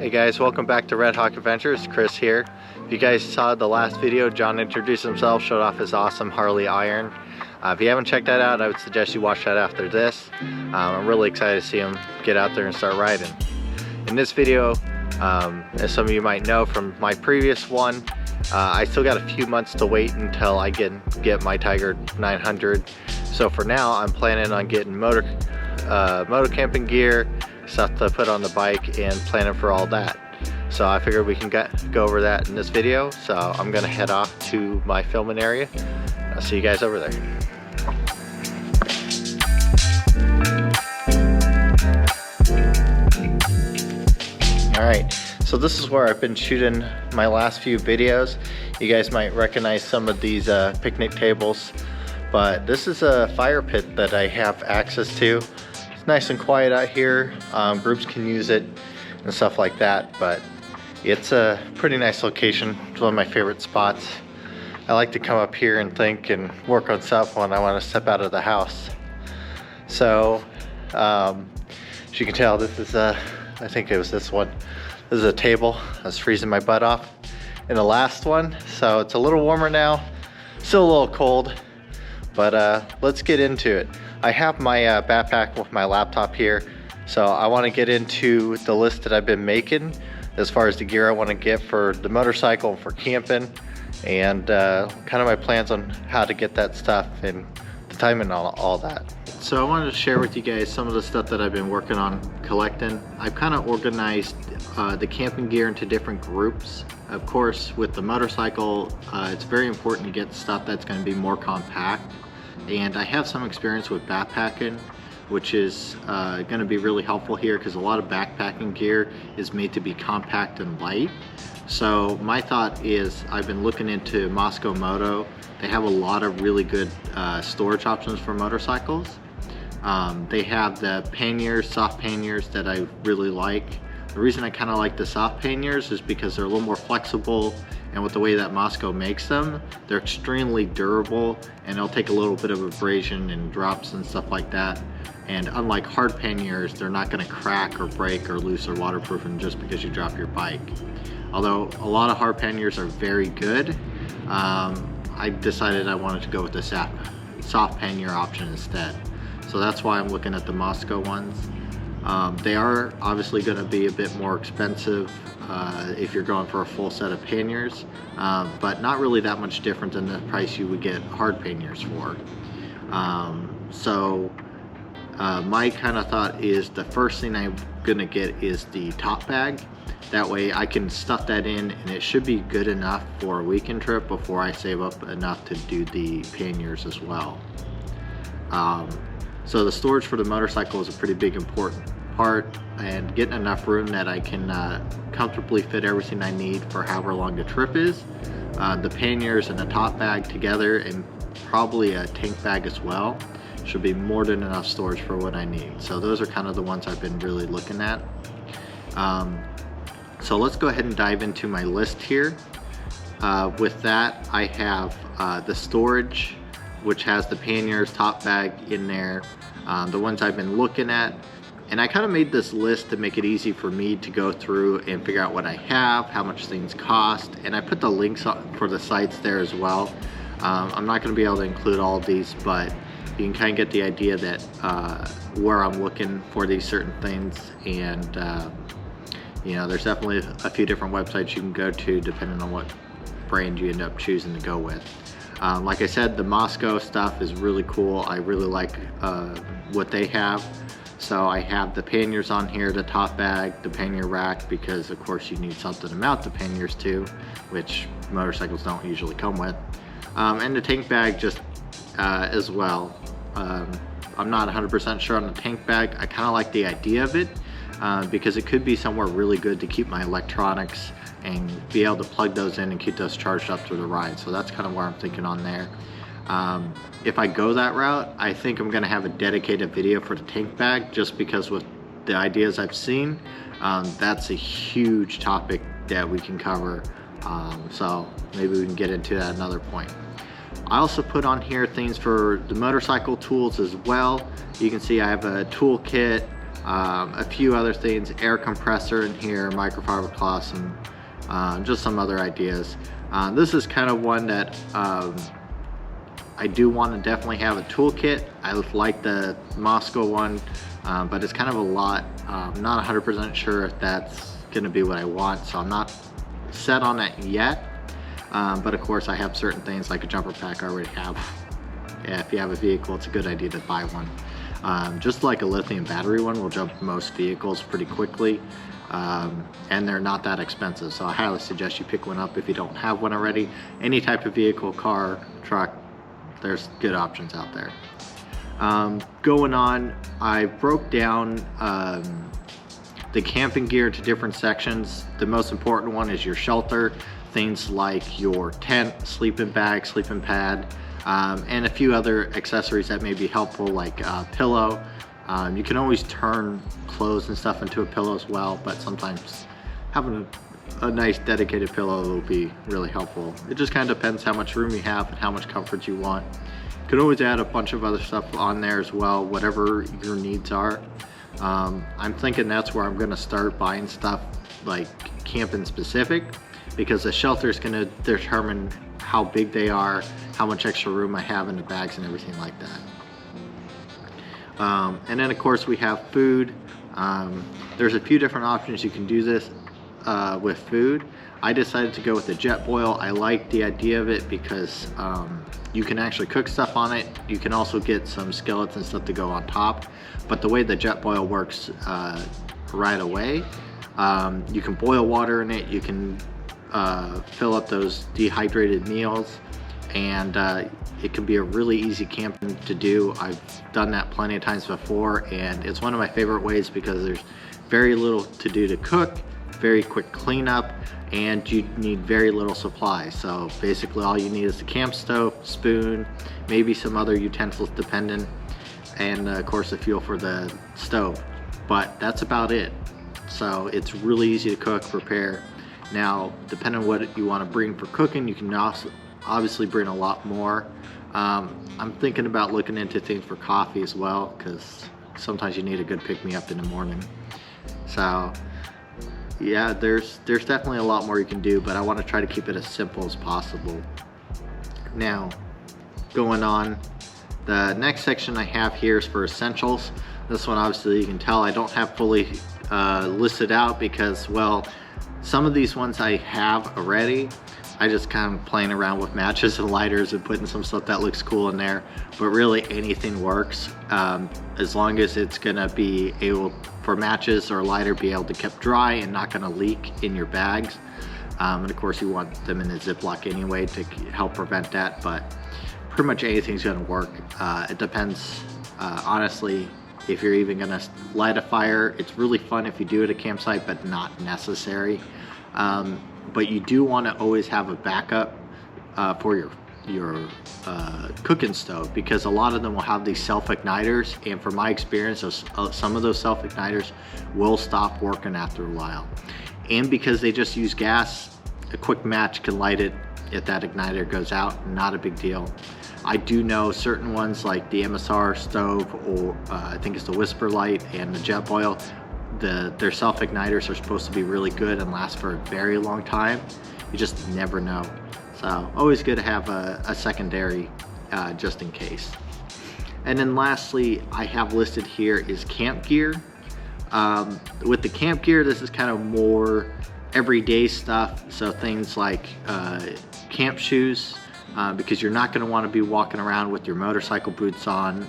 Hey guys, welcome back to Red Hawk Adventures. Chris here. If you guys saw the last video, John introduced himself, showed off his awesome Harley iron. If you haven't checked that out, I would suggest you watch that after this. I'm really excited to see him get out there and start riding. In this video, as some of you might know from my previous one, I still got a few months to wait until I get my Tiger 900. So for now, I'm planning on getting moto camping gear, stuff to put on the bike, and planning for all that. So I figured we can go over that in this video. So I'm gonna head off to my filming area. I'll see you guys over there. All right, so this is where I've been shooting my last few videos. You guys might recognize some of these picnic tables, but this is a fire pit that I have access to. It's nice and quiet out here. Groups can use it and stuff like that, but it's a pretty nice location. It's one of my favorite spots. I like to come up here and think and work on stuff when I want to step out of the house. So, as you can tell, this is I think it was this one. This is a table. I was freezing my butt off in the last one, so it's a little warmer now. Still a little cold, but let's get into it. I have my backpack with my laptop here, so I want to get into the list that I've been making as far as the gear I want to get for the motorcycle and for camping, and kind of my plans on how to get that stuff and the time and all that. So I wanted to share with you guys some of the stuff that I've been working on collecting. I've kind of organized the camping gear into different groups. Of course, with the motorcycle, it's very important to get stuff that's going to be more compact. And I have some experience with backpacking, which is going to be really helpful here because a lot of backpacking gear is made to be compact and light. So my thought is I've been looking into Moto. They have a lot of really good storage options for motorcycles. They have the panniers, soft panniers that I really like. The reason I kind of like the soft panniers is because they're a little more flexible, and with the way that Moto makes them, they're extremely durable, and they'll take a little bit of abrasion and drops and stuff like that. And unlike hard panniers, they're not going to crack or break or loose or waterproof just because you drop your bike. Although a lot of hard panniers are very good, I decided I wanted to go with the soft pannier option instead. So that's why I'm looking at the Moto ones. They are obviously going to be a bit more expensive if you're going for a full set of panniers, but not really that much different than the price you would get hard panniers for. My kind of thought is the first thing I'm going to get is the top bag. That way I can stuff that in, and it should be good enough for a weekend trip before I save up enough to do the panniers as well. So the storage for the motorcycle is a pretty big important part, and getting enough room that I can comfortably fit everything I need for however long the trip is. The panniers and the top bag together, and probably a tank bag as well, should be more than enough storage for what I need. So those are kind of the ones I've been really looking at. So let's go ahead and dive into my list here. With that, I have the storage, which has the panniers, top bag in there, the ones I've been looking at. And I kind of made this list to make it easy for me to go through and figure out what I have, how much things cost, and I put the links for the sites there as well. I'm not going to be able to include all of these, but you can kind of get the idea that where I'm looking for these certain things. And you know, there's definitely a few different websites you can go to depending on what brand you end up choosing to go with. Like I said, the Moto stuff is really cool. I really like what they have. So I have the panniers on here, the top bag, the pannier rack, because of course you need something to mount the panniers to, which motorcycles don't usually come with. And the tank bag just as well. I'm not 100% sure on the tank bag. I kind of like the idea of it because it could be somewhere really good to keep my electronics and be able to plug those in and keep those charged up through the ride. So that's kind of where I'm thinking on there. If I go that route, I think I'm going to have a dedicated video for the tank bag, just because with the ideas I've seen, that's a huge topic that we can cover. So maybe we can get into that another point. I also put on here things for the motorcycle tools as well. You can see I have a toolkit, a few other things, air compressor in here, microfiber cloths, and just some other ideas. This is kind of one that I do want to definitely have a toolkit. I like the Moscow one, but it's kind of a lot. I'm not 100% sure if that's going to be what I want, so I'm not set on that yet. But of course I have certain things like a jumper pack I already have. Yeah, if you have a vehicle, it's a good idea to buy one. Just like a lithium battery one will jump most vehicles pretty quickly, and they're not that expensive, so I highly suggest you pick one up if you don't have one already. Any type of vehicle, car, truck, there's good options out there. Going on, I broke down the camping gear into different sections. The most important one is your shelter, things like your tent, sleeping bag, sleeping pad, and a few other accessories that may be helpful, like a pillow. You can always turn clothes and stuff into a pillow as well, but sometimes having a nice dedicated pillow will be really helpful. It just kind of depends how much room you have and how much comfort you want. You can always add a bunch of other stuff on there as well, whatever your needs are. I'm thinking that's where I'm going to start buying stuff like camping specific, because the shelter is going to determine how big they are, how much extra room I have in the bags and everything like that. And then of course we have food. There's a few different options you can do this with food. I decided to go with the jet boil. I like the idea of it because you can actually cook stuff on it. You can also get some skillets and stuff to go on top. But the way the jet boil works right away, you can boil water in it. You can fill up those dehydrated meals, and it can be a really easy camping to do. I've done that plenty of times before, and it's one of my favorite ways because there's very little to do to cook, very quick cleanup, and you need very little supplies. So basically all you need is the camp stove, spoon, maybe some other utensils dependent, and of course the fuel for the stove. But that's about it. So it's really easy to cook, prepare. Now, depending on what you want to bring for cooking, you can also obviously bring a lot more. I'm thinking about looking into things for coffee as well, because sometimes you need a good pick-me-up in the morning. So yeah, there's definitely a lot more you can do, but I want to try to keep it as simple as possible. Now, going on, the next section I have here is for essentials. This one, obviously, you can tell I don't have fully listed out because, well, some of these ones I have already. I just kind of playing around with matches and lighters and putting some stuff that looks cool in there, but really anything works as long as it's gonna be able, for matches or lighter, be able to keep dry and not gonna leak in your bags. And of course you want them in a Ziploc anyway to help prevent that, but pretty much anything's gonna work. It depends, honestly, if you're even gonna light a fire. It's really fun if you do it at a campsite, but not necessary. But you do want to always have a backup for your cooking stove, because a lot of them will have these self-igniters, and from my experience, some of those self-igniters will stop working after a while. And because they just use gas, a quick match can light it if that igniter goes out, not a big deal. I do know certain ones like the MSR stove, or I think it's the Whisper Light and the Jet Boil, their self-igniters are supposed to be really good and last for a very long time. You just never know. So always good to have a secondary just in case. And then lastly, I have listed here is camp gear. With the camp gear, this is kind of more everyday stuff. So things like camp shoes, because you're not going to want to be walking around with your motorcycle boots on.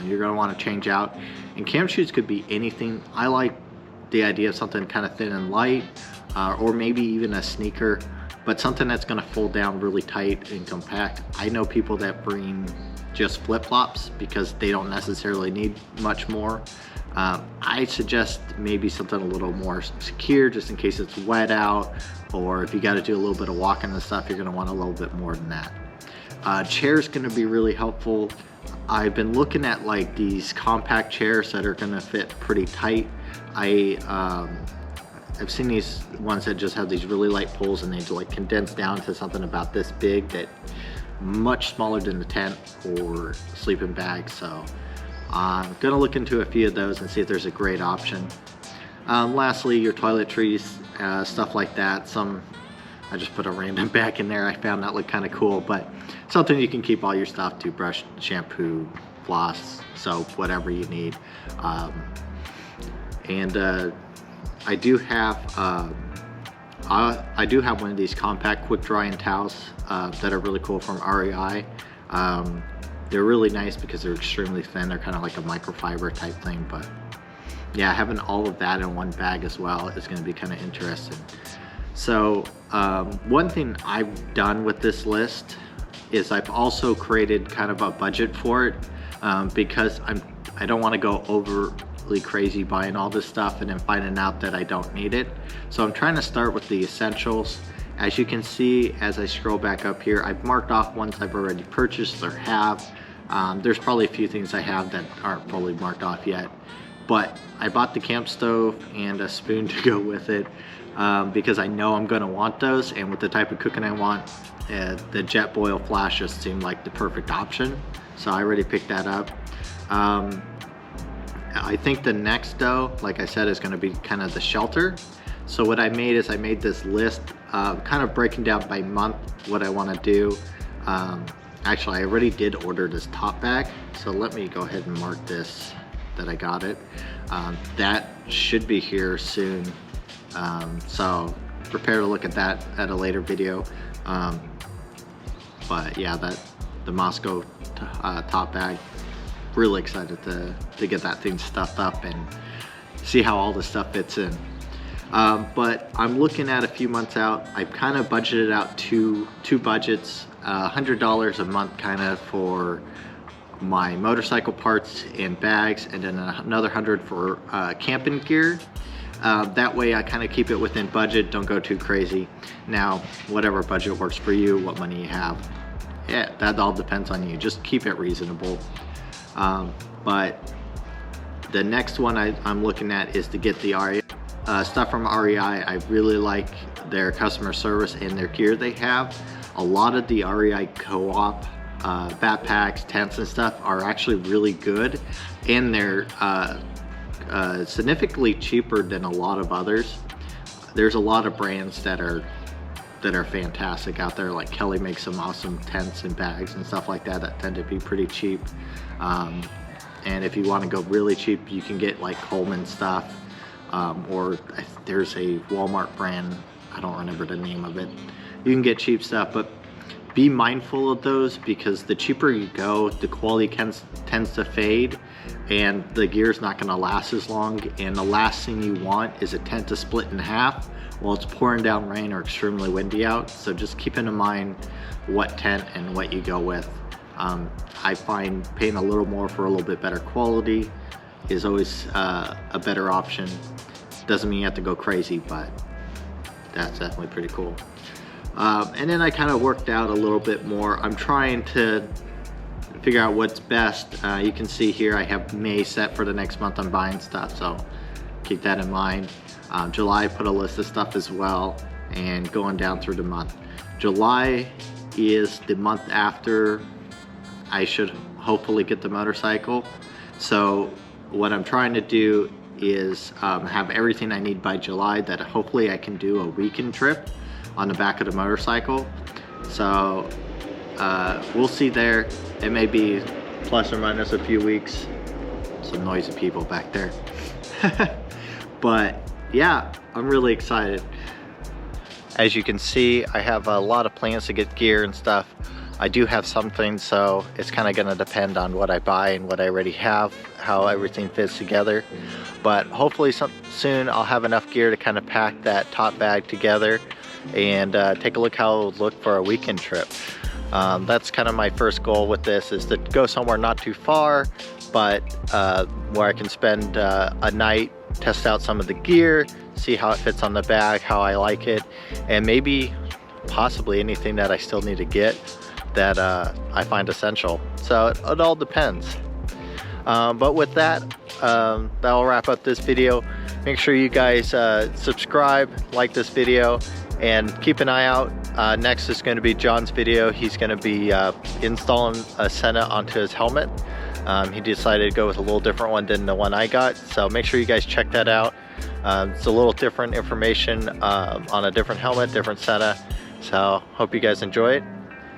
You're going to want to change out. And camp shoes could be anything. I like the idea of something kind of thin and light, or maybe even a sneaker, but something that's going to fold down really tight and compact. I know people that bring just flip-flops because they don't necessarily need much more. I suggest maybe something a little more secure, just in case it's wet out, or if you got to do a little bit of walking and stuff, you're going to want a little bit more than that. Chair's going to be really helpful. I've been looking at like these compact chairs that are going to fit pretty tight. I've seen these ones that just have these really light poles, and they like condense down to something about this big, that much smaller than the tent or sleeping bag. So I'm gonna look into a few of those and see if there's a great option. Lastly, your toiletries, stuff like that. I just put a random bag in there. I found that looked kind of cool, but something you can keep all your stuff: toothbrush, shampoo, floss, soap, whatever you need. I do have one of these compact quick drying towels that are really cool from REI. They're really nice because they're extremely thin. They're kind of like a microfiber type thing, but yeah, having all of that in one bag as well is going to be kind of interesting. So one thing I've done with this list is I've also created kind of a budget for it, because I don't want to go overly crazy buying all this stuff and then finding out that I don't need it. So I'm trying to start with the essentials. As you can see, as I scroll back up here, I've marked off ones I've already purchased or have. There's probably a few things I have that aren't fully marked off yet, but I bought the camp stove and a spoon to go with it, because I know I'm gonna want those, and with the type of cooking I want, the jet boil flash just seemed like the perfect option. So I already picked that up. I think the next though, like I said, is gonna be kind of the shelter. So what I made is I made this list, kind of breaking down by month what I wanna do. Actually, I already did order this top bag, so let me go ahead and mark this that I got it. That should be here soon, so prepare to look at that at a later video. But yeah, the Moscow top bag, really excited to get that thing stuffed up and see how all this stuff fits in. But I'm looking at a few months out. I've kind of budgeted out two budgets, $100 a month kind of for my motorcycle parts and bags, and then another $100 for camping gear. That way I kind of keep it within budget, don't go too crazy. Now, whatever budget works for you, what money you have, yeah, that all depends on you. Just keep it reasonable. But the next one I'm looking at is to get the stuff from REI. I really like their customer service and their gear they have. A lot of the REI co-op backpacks, tents and stuff are actually really good, and they're significantly cheaper than a lot of others. There's a lot of brands that are fantastic out there. Like Kelly makes some awesome tents and bags and stuff like that tend to be pretty cheap. And if you want to go really cheap, you can get like Coleman stuff, or there's a Walmart brand, I don't remember the name of it. You can get cheap stuff, but be mindful of those, because the cheaper you go, the quality tends to fade, and the gear's not going to last as long. And the last thing you want is a tent to split in half while it's pouring down rain or extremely windy out. So just keep in mind what tent and what you go with. I find paying a little more for a little bit better quality is always a better option. Doesn't mean you have to go crazy, but that's definitely pretty cool. And then I kind of worked out a little bit more. I'm trying to figure out what's best. You can see here I have May set for the next month I'm buying stuff, so keep that in mind. July, put a list of stuff as well, and going down through the month. July is the month after I should hopefully get the motorcycle. So what I'm trying to do is have everything I need by July, that hopefully I can do a weekend trip on the back of the motorcycle. So we'll see there. It may be plus or minus a few weeks. Some noisy people back there. But yeah, I'm really excited. As you can see, I have a lot of plans to get gear and stuff. I do have something, so it's kind of going to depend on what I buy and what I already have, how everything fits together. But hopefully soon I'll have enough gear to kind of pack that top bag together and take a look how it would look for a weekend trip. That's kind of my first goal with this, is to go somewhere not too far, but where I can spend a night, test out some of the gear, see how it fits on the bag, how I like it, and maybe possibly anything that I still need to get that I find essential. So it all depends. But with that, that'll wrap up this video. Make sure you guys subscribe, like this video, and keep an eye out. Next is going to be John's video. He's going to be installing a Senna onto his helmet. He decided to go with a little different one than the one I got, so make sure you guys check that out. It's a little different information on a different helmet, different setup, so hope you guys enjoy it.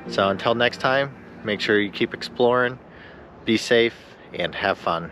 So until next time, make sure you keep exploring, be safe, and have fun.